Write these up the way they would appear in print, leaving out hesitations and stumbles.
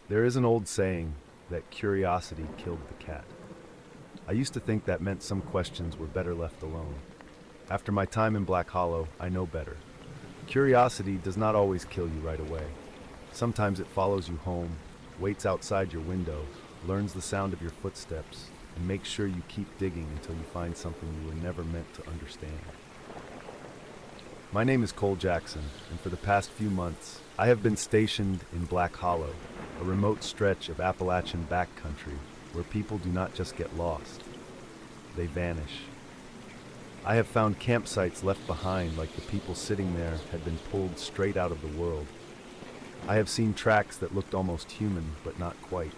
There is an old saying that curiosity killed the cat. I used to think that meant some questions were better left alone. After my time in Black Hollow, I know better. Curiosity does not always kill you right away. Sometimes it follows you home, waits outside your window, learns the sound of your footsteps, and makes sure you keep digging until you find something you were never meant to understand. My name is Cole Jackson, and for the past few months, I have been stationed in Black Hollow, a remote stretch of Appalachian backcountry where people do not just get lost, they vanish. I have found campsites left behind like the people sitting there had been pulled straight out of the world. I have seen tracks that looked almost human, but not quite.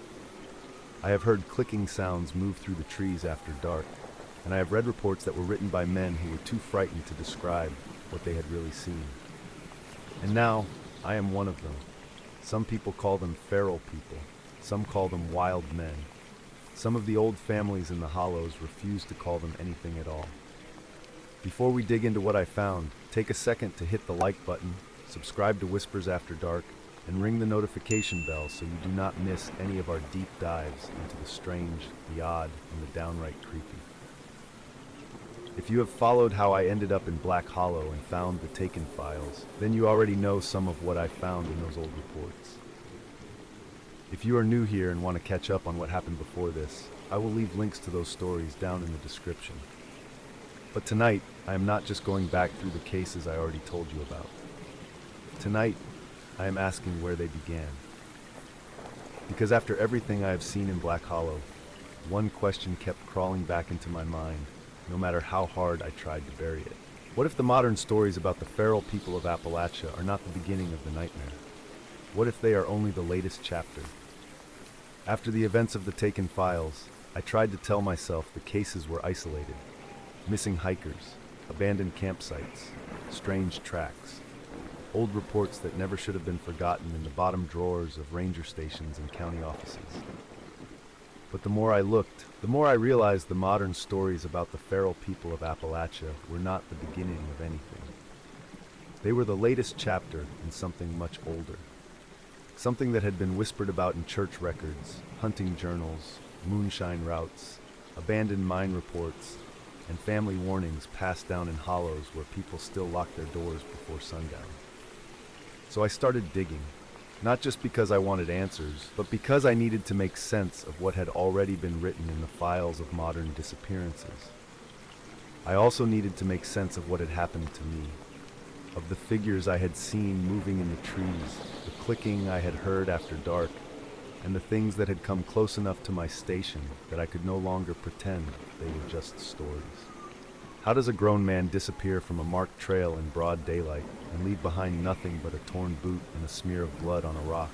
I have heard clicking sounds move through the trees after dark, and I have read reports that were written by men who were too frightened to describe what they had really seen. And now, I am one of them. Some people call them feral people. Some call them wild men. Some of the old families in the hollows refuse to call them anything at all. Before we dig into what I found, take a second to hit the like button, subscribe to Whispers After Dark, and ring the notification bell so you do not miss any of our deep dives into the strange, the odd, and the downright creepy. If you have followed how I ended up in Black Hollow and found the Taken files, then you already know some of what I found in those old reports. If you are new here and want to catch up on what happened before this, I will leave links to those stories down in the description. But tonight, I am not just going back through the cases I already told you about. Tonight, I am asking where they began. Because after everything I have seen in Black Hollow, one question kept crawling back into my mind, no matter how hard I tried to bury it. What if the modern stories about the feral people of Appalachia are not the beginning of the nightmare? What if they are only the latest chapter? After the events of the Taken files, I tried to tell myself the cases were isolated. Missing hikers, abandoned campsites, strange tracks, old reports that never should have been forgotten in the bottom drawers of ranger stations and county offices. But the more I looked, the more I realized the modern stories about the feral people of Appalachia were not the beginning of anything. They were the latest chapter in something much older. Something that had been whispered about in church records, hunting journals, moonshine routes, abandoned mine reports, and family warnings passed down in hollows where people still lock their doors before sundown. So I started digging. Not just because I wanted answers, but because I needed to make sense of what had already been written in the files of modern disappearances. I also needed to make sense of what had happened to me, of the figures I had seen moving in the trees, the clicking I had heard after dark, and the things that had come close enough to my station that I could no longer pretend they were just stories. How does a grown man disappear from a marked trail in broad daylight and leave behind nothing but a torn boot and a smear of blood on a rock?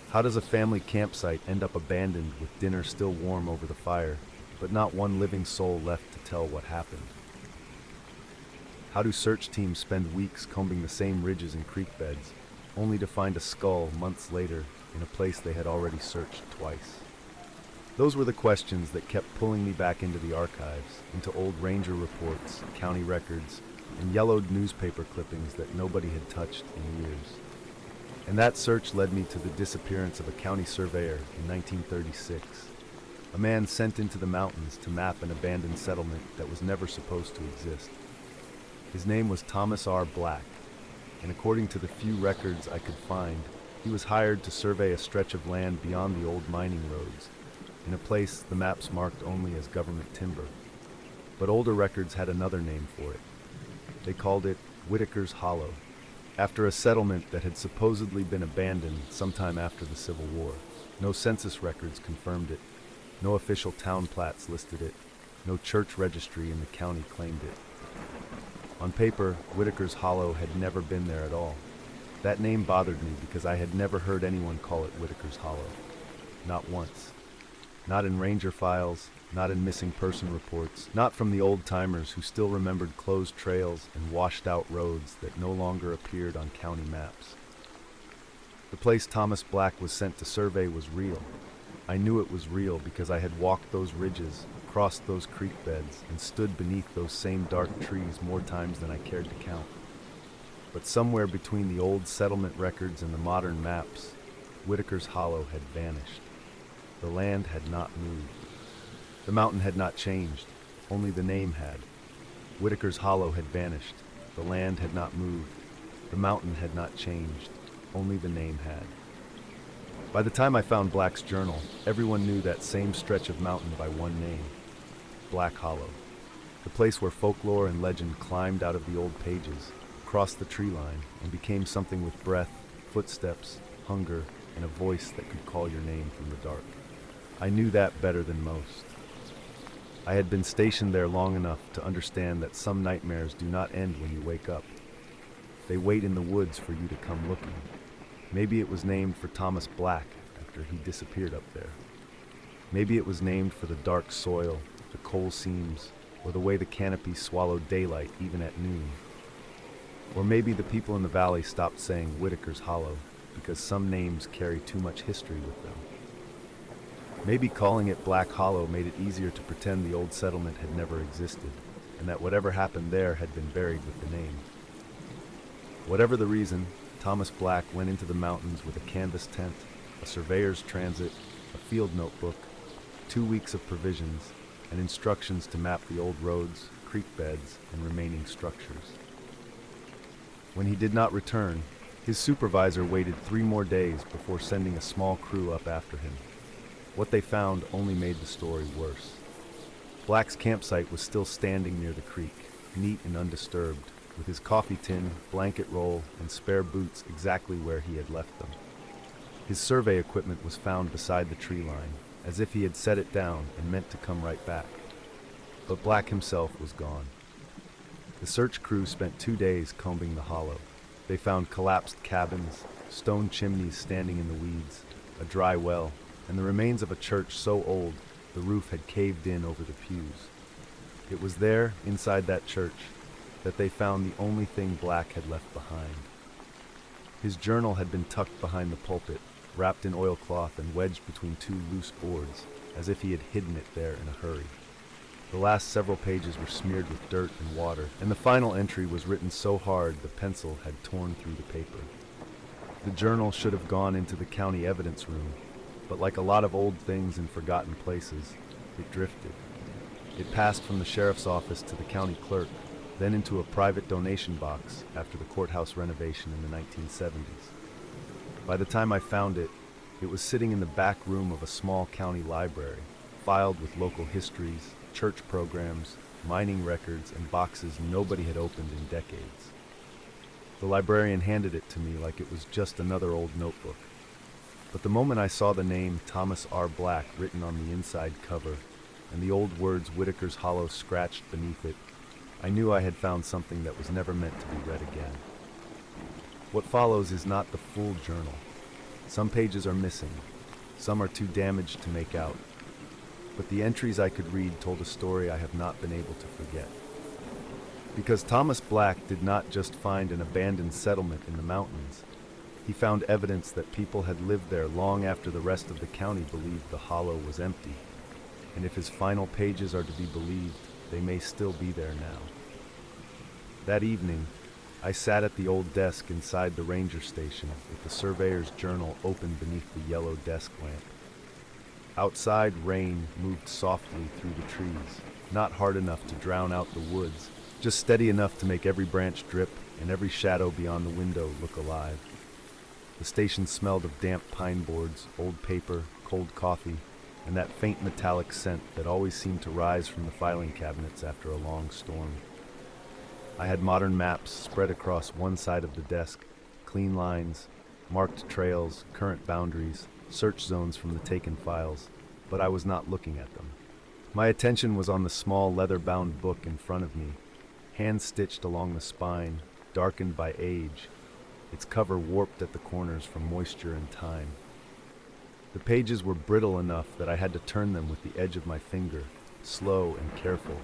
How does a family campsite end up abandoned with dinner still warm over the fire, but not one living soul left to tell what happened? How do search teams spend weeks combing the same ridges and creek beds, only to find a skull months later in a place they had already searched twice? Those were the questions that kept pulling me back into the archives, into old ranger reports, county records, and yellowed newspaper clippings that nobody had touched in years. And that search led me to the disappearance of a county surveyor in 1936, a man sent into the mountains to map an abandoned settlement that was never supposed to exist. His name was Thomas R. Black, and according to the few records I could find, he was hired to survey a stretch of land beyond the old mining roads, in a place the maps marked only as government timber. But older records had another name for it. They called it Whitaker's Hollow, after a settlement that had supposedly been abandoned sometime after the Civil War. No census records confirmed it, no official town plats listed it, no church registry in the county claimed it. On paper, Whitaker's Hollow had never been there at all. That name bothered me because I had never heard anyone call it Whitaker's Hollow. Not once. Not in ranger files, not in missing person reports, not from the old-timers who still remembered closed trails and washed-out roads that no longer appeared on county maps. The place Thomas Black was sent to survey was real. I knew it was real because I had walked those ridges, crossed those creek beds, and stood beneath those same dark trees more times than I cared to count. But somewhere between the old settlement records and the modern maps, Whitaker's Hollow had vanished. The land had not moved. The mountain had not changed, only the name had. Whitaker's Hollow had vanished. The land had not moved. The mountain had not changed, only the name had. By the time I found Black's journal, everyone knew that same stretch of mountain by one name, Black Hollow, the place where folklore and legend climbed out of the old pages, crossed the tree line, and became something with breath, footsteps, hunger, and a voice that could call your name from the dark. I knew that better than most. I had been stationed there long enough to understand that some nightmares do not end when you wake up. They wait in the woods for you to come looking. Maybe it was named for Thomas Black after he disappeared up there. Maybe it was named for the dark soil, the coal seams, or the way the canopy swallowed daylight even at noon. Or maybe the people in the valley stopped saying Whitaker's Hollow because some names carry too much history with them. Maybe calling it Black Hollow made it easier to pretend the old settlement had never existed, and that whatever happened there had been buried with the name. Whatever the reason, Thomas Black went into the mountains with a canvas tent, a surveyor's transit, a field notebook, 2 weeks of provisions, and instructions to map the old roads, creek beds, and remaining structures. When he did not return, his supervisor waited 3 more days before sending a small crew up after him. What they found only made the story worse. Black's campsite was still standing near the creek, neat and undisturbed, with his coffee tin, blanket roll, and spare boots exactly where he had left them. His survey equipment was found beside the tree line, as if he had set it down and meant to come right back. But Black himself was gone. The search crew spent 2 days combing the hollow. They found collapsed cabins, stone chimneys standing in the weeds, a dry well, and the remains of a church so old the roof had caved in over the pews. It was there, inside that church, that they found the only thing Black had left behind. His journal had been tucked behind the pulpit, wrapped in oilcloth and wedged between 2 loose boards, as if he had hidden it there in a hurry. The last several pages were smeared with dirt and water, and the final entry was written so hard the pencil had torn through the paper. The journal should have gone into the county evidence room, but like a lot of old things in forgotten places, it drifted. It passed from the sheriff's office to the county clerk, then into a private donation box after the courthouse renovation in the 1970s. By the time I found it, it was sitting in the back room of a small county library, filed with local histories, church programs, mining records, and boxes nobody had opened in decades. The librarian handed it to me like it was just another old notebook. But the moment I saw the name Thomas R. Black written on the inside cover, and the old words Whitaker's Hollow scratched beneath it, I knew I had found something that was never meant to be read again. What follows is not the full journal. Some pages are missing, some are too damaged to make out, but the entries I could read told a story I have not been able to forget. Because Thomas Black did not just find an abandoned settlement in the mountains, he found evidence that people had lived there long after the rest of the county believed the hollow was empty, and if his final pages are to be believed, they may still be there now. That evening, I sat at the old desk inside the ranger station with the surveyor's journal open beneath the yellow desk lamp. Outside, rain moved softly through the trees, not hard enough to drown out the woods, just steady enough to make every branch drip and every shadow beyond the window look alive. The station smelled of damp pine boards, old paper, cold coffee, and that faint metallic scent that always seemed to rise from the filing cabinets after a long storm. I had modern maps spread across one side of the desk, clean lines, marked trails, current boundaries, search zones from the taken files, but I was not looking at them. My attention was on the small leather-bound book in front of me, hand-stitched along the spine, darkened by age, its cover warped at the corners from moisture and time. The pages were brittle enough that I had to turn them with the edge of my finger, slow and careful,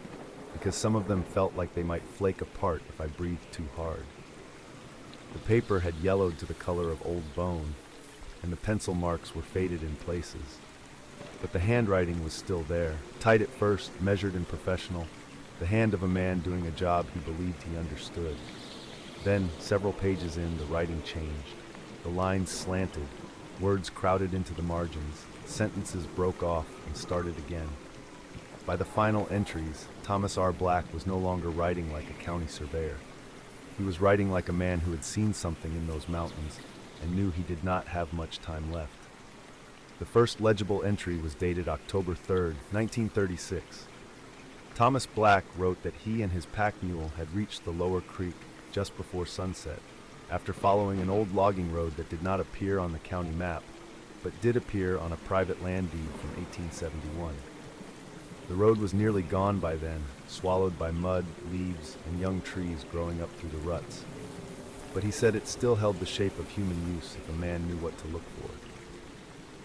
because some of them felt like they might flake apart if I breathed too hard. The paper had yellowed to the color of old bone, and the pencil marks were faded in places. But the handwriting was still there, tight at first, measured and professional, the hand of a man doing a job he believed he understood. Then, several pages in, the writing changed. The lines slanted, Words crowded into the margins, sentences broke off and started again. By the final entries, Thomas R. Black was no longer writing like a county surveyor. He was writing like a man who had seen something in those mountains and knew he did not have much time left. The first legible entry was dated October 3rd, 1936. Thomas Black wrote that he and his pack mule had reached the lower creek just before sunset, after following an old logging road that did not appear on the county map, but did appear on a private land deed from 1871. The road was nearly gone by then, swallowed by mud, leaves, and young trees growing up through the ruts. But he said it still held the shape of human use if a man knew what to look for.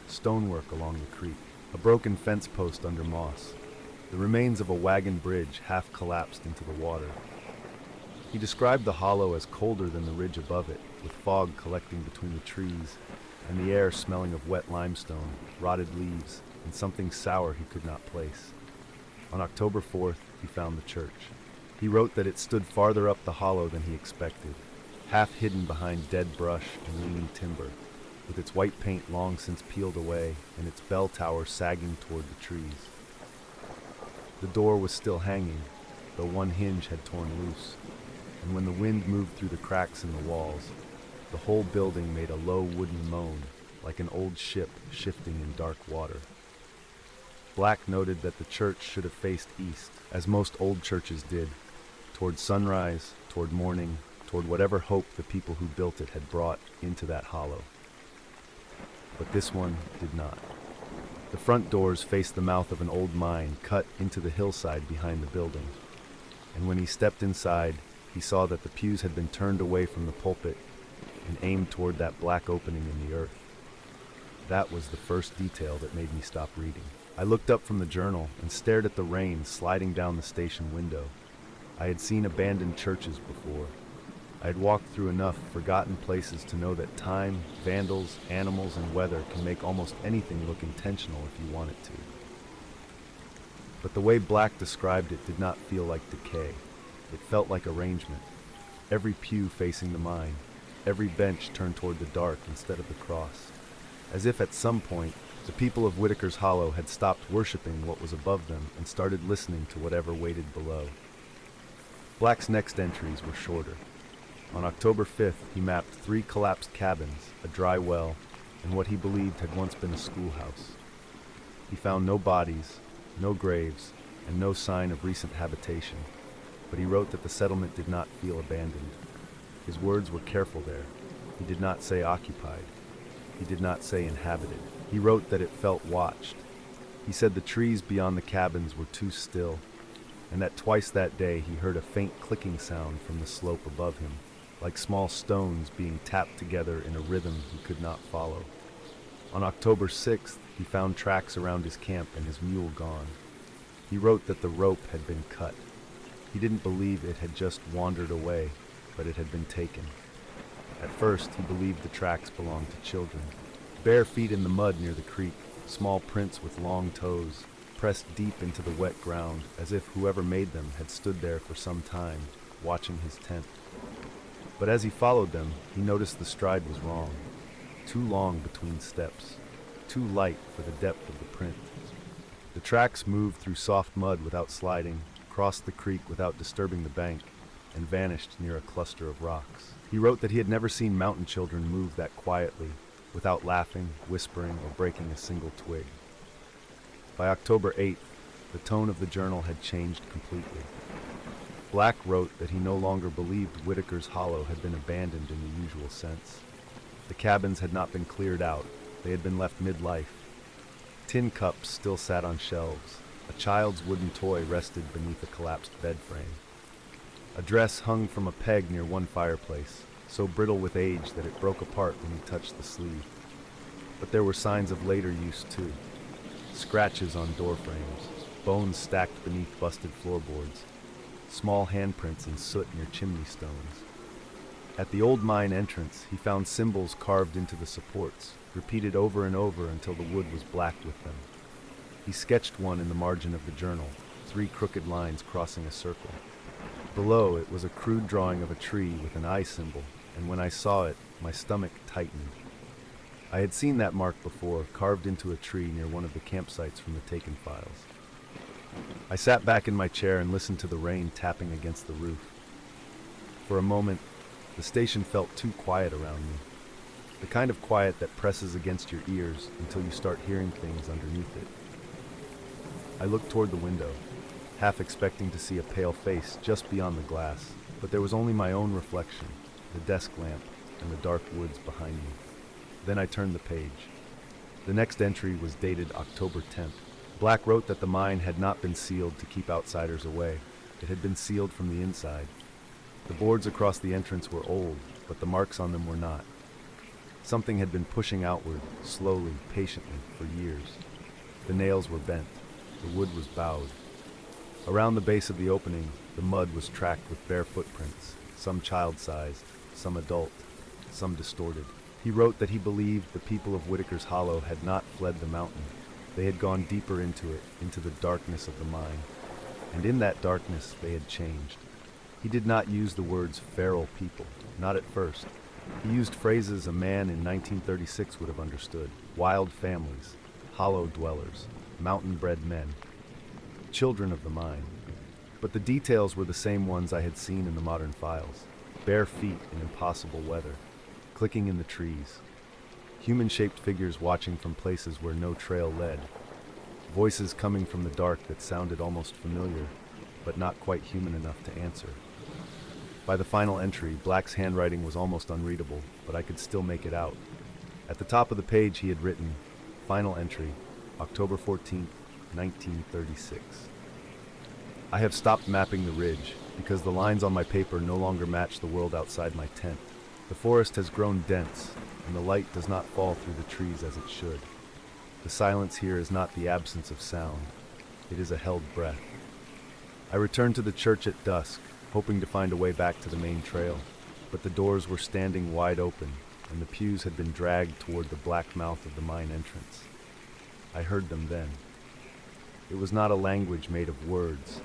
Stonework along the creek, a broken fence post under moss, the remains of a wagon bridge half collapsed into the water. He described the hollow as colder than the ridge above it, with fog collecting between the trees and the air smelling of wet limestone, rotted leaves, and something sour he could not place. On October 4th, he found the church. He wrote that it stood farther up the hollow than he expected, half hidden behind dead brush and leaning timber, with its white paint long since peeled away and its bell tower sagging toward the trees. The door was still hanging, though one hinge had torn loose, and when the wind moved through the cracks in the walls, the whole building made a low wooden moan, like an old ship shifting in dark water. Black noted that the church should have faced east, as most old churches did, toward sunrise, toward morning, toward whatever hope the people who built it had brought into that hollow. But this one did not. The front doors faced the mouth of an old mine cut into the hillside behind the building, and when he stepped inside, he saw that the pews had been turned away from the pulpit and aimed toward that black opening in the earth. That was the first detail that made me stop reading. I looked up from the journal and stared at the rain sliding down the station window. I had seen abandoned churches before. I had walked through enough forgotten places to know that time, vandals, animals, and weather can make almost anything look intentional if you want it to. But the way Black described it did not feel like decay. It felt like arrangement. Every pew facing the mine, every bench turned toward the dark instead of the cross. As if at some point, the people of Whitaker's Hollow had stopped worshiping what was above them and started listening to whatever waited below. Black's next entries were shorter. On October 5th, he mapped 3 collapsed cabins, a dry well, and what he believed had once been a schoolhouse. He found no bodies, no graves, and no sign of recent habitation, but he wrote that the settlement did not feel abandoned. His words were careful there. He did not say occupied. He did not say inhabited. He wrote that it felt watched. He said the trees beyond the cabins were too still, and that twice that day he heard a faint clicking sound from the slope above him, like small stones being tapped together in a rhythm he could not follow. On October 6th, he found tracks around his camp and his mule gone. He wrote that the rope had been cut. He didn't believe it had just wandered away, but it had been taken. At first, he believed the tracks belonged to children. Bare feet in the mud near the creek, small prints with long toes, pressed deep into the wet ground, as if whoever made them had stood there for some time, watching his tent. But as he followed them, he noticed the stride was wrong. Too long between steps, too light for the depth of the print. The tracks moved through soft mud without sliding, crossed the creek without disturbing the bank, and vanished near a cluster of rocks. He wrote that he had never seen mountain children move that quietly, without laughing, whispering, or breaking a single twig. By October 8th, the tone of the journal had changed completely. Black wrote that he no longer believed Whitaker's Hollow had been abandoned in the usual sense. The cabins had not been cleared out, they had been left mid-life. Tin cups still sat on shelves. A child's wooden toy rested beneath a collapsed bed frame. A dress hung from a peg near one fireplace, so brittle with age that it broke apart when he touched the sleeve. But there were signs of later use too. Scratches on door frames, bones stacked beneath busted floorboards, small handprints in soot near chimney stones. At the old mine entrance, he found symbols carved into the supports, repeated over and over until the wood was black with them. He sketched one in the margin of the journal, 3 crooked lines crossing a circle. Below it was a crude drawing of a tree with an eye symbol, and when I saw it, my stomach tightened. I had seen that mark before, carved into a tree near one of the campsites from the taken files. I sat back in my chair and listened to the rain tapping against the roof. For a moment, the station felt too quiet around me. The kind of quiet that presses against your ears until you start hearing things underneath it. I looked toward the window, half expecting to see a pale face just beyond the glass, but there was only my own reflection, the desk lamp, and the dark woods behind me. Then I turned the page. The next entry was dated October 10th. Black wrote that the mine had not been sealed to keep outsiders away. It had been sealed from the inside. The boards across the entrance were old, but the marks on them were not. Something had been pushing outward, slowly, patiently, for years. The nails were bent. The wood was bowed. Around the base of the opening, the mud was tracked with bare footprints, some child-sized, some adult, some distorted. He wrote that he believed the people of Whitaker's Hollow had not fled the mountain. They had gone deeper into it, into the darkness of the mine. And in that darkness, they had changed. He did not use the words feral people, not at first. He used phrases a man in 1936 would have understood. Wild families, hollow dwellers, mountain-bred men, children of the mine. But the details were the same ones I had seen in the modern files. Bare feet in impossible weather, clicking in the trees, human-shaped figures watching from places where no trail led, voices coming from the dark that sounded almost familiar, but not quite human enough to answer. By the final entry, Black's handwriting was almost unreadable, but I could still make it out. At the top of the page he had written, "Final entry, October 14th, 1936. I have stopped mapping the ridge, because the lines on my paper no longer match the world outside my tent. The forest has grown dense, and the light does not fall through the trees as it should. The silence here is not the absence of sound. It is a held breath. I returned to the church at dusk, hoping to find a way back to the main trail, but the doors were standing wide open, and the pews had been dragged toward the black mouth of the mine entrance. I heard them then. It was not a language made of words,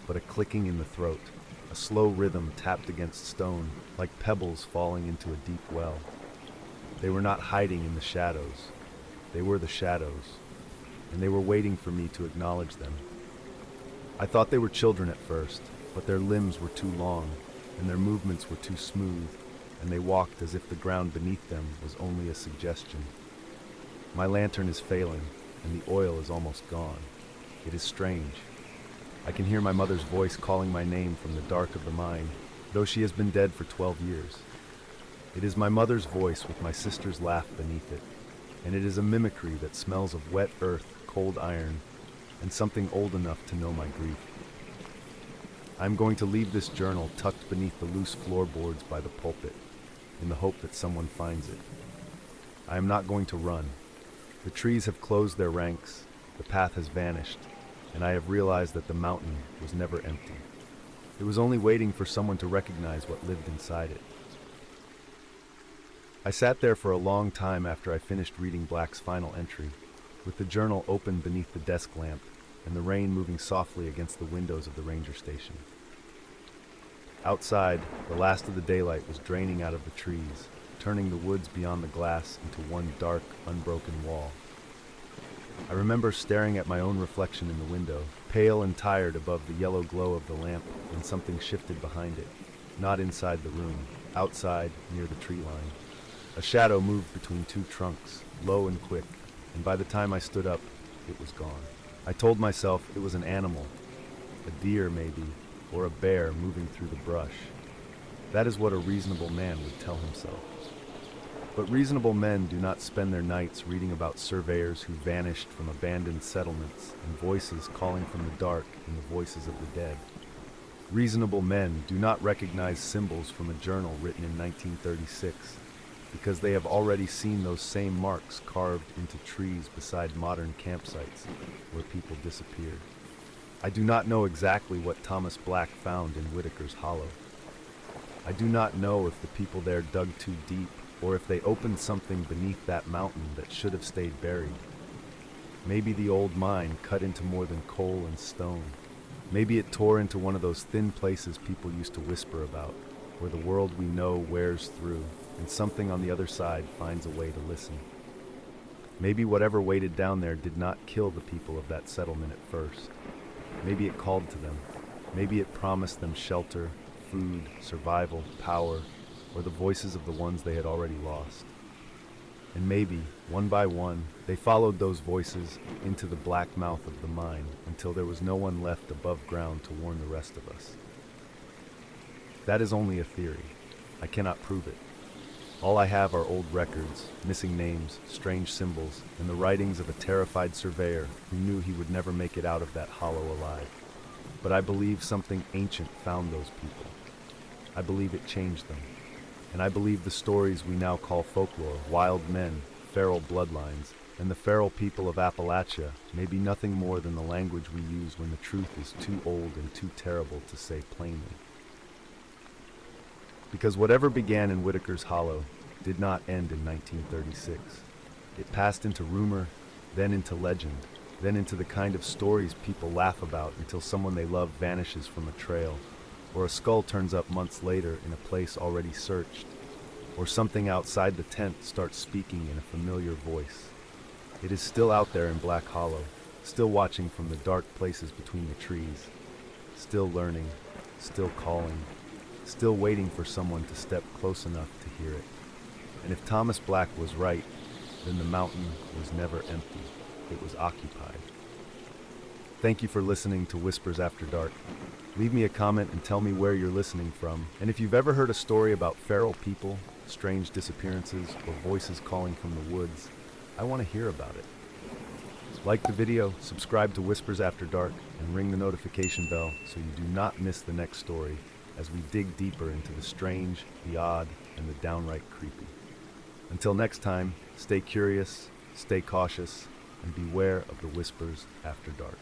but a clicking in the throat, a slow rhythm tapped against stone, like pebbles falling into a deep well. They were not hiding in the shadows. They were the shadows, and they were waiting for me to acknowledge them. I thought they were children at first, but their limbs were too long, and their movements were too smooth, and they walked as if the ground beneath them was only a suggestion. My lantern is failing, and the oil is almost gone. It is strange. I can hear my mother's voice calling my name from the dark of the mine, though she has been dead for 12 years. It is my mother's voice with my sister's laugh beneath it, and it is a mimicry that smells of wet earth, cold iron, and something old enough to know my grief. I am going to leave this journal tucked beneath the loose floorboards by the pulpit, in the hope that someone finds it. I am not going to run. The trees have closed their ranks, the path has vanished, and I have realized that the mountain was never empty. It was only waiting for someone to recognize what lived inside it. I sat there for a long time after I finished reading Black's final entry, with the journal open beneath the desk lamp and the rain moving softly against the windows of the ranger station. Outside, the last of the daylight was draining out of the trees, turning the woods beyond the glass into one dark, unbroken wall. I remember staring at my own reflection in the window, pale and tired above the yellow glow of the lamp, when something shifted behind it, not inside the room, outside, near the tree line. A shadow moved between two trunks, low and quick, and by the time I stood up, it was gone. I told myself it was an animal, a deer maybe, or a bear moving through the brush. That is what a reasonable man would tell himself. But reasonable men do not spend their nights reading about surveyors who vanished from abandoned settlements and voices calling from the dark in the voices of the dead. Reasonable men do not recognize symbols from a journal written in 1936 because they have already seen those same marks carved into trees beside modern campsites where people disappeared. I do not know exactly what Thomas Black found in Whitaker's Hollow. I do not know if the people there dug too deep or if they opened something beneath that mountain that should have stayed buried. Maybe the old mine cut into more than coal and stone. Maybe it tore into one of those thin places people used to whisper about, where the world we know wears through, and something on the other side finds a way to listen. Maybe whatever waited down there did not kill the people of that settlement at first. Maybe it called to them. Maybe it promised them shelter, food, survival, power, or the voices of the ones they had already lost. And maybe, one by one, they followed those voices into the black mouth of the mine until there was no one left above ground to warn the rest of us. That is only a theory. I cannot prove it. All I have are old records, missing names, strange symbols, and the writings of a terrified surveyor who knew he would never make it out of that hollow alive. But I believe something ancient found those people. I believe it changed them. And I believe the stories we now call folklore, wild men, feral bloodlines, and the feral people of Appalachia may be nothing more than the language we use when the truth is too old and too terrible to say plainly. Because whatever began in Whitaker's Hollow did not end in 1936. It passed into rumor, then into legend, then into the kind of stories people laugh about until someone they love vanishes from a trail, or a skull turns up months later in a place already searched, or something outside the tent starts speaking in a familiar voice. It is still out there in Black Hollow, still watching from the dark places between the trees, still learning, still calling, still waiting for someone to step close enough to hear it. And if Thomas Black was right, then the mountain was never empty. It was occupied. Thank you for listening to Whispers After Dark. Leave me a comment and tell me where you're listening from. And if you've ever heard a story about feral people, strange disappearances, or voices calling from the woods, I want to hear about it. Like the video, subscribe to Whispers After Dark, and ring the notification bell so you do not miss the next story as we dig deeper into the strange, the odd, and the downright creepy. Until next time, stay curious, stay cautious, and beware of the whispers after dark.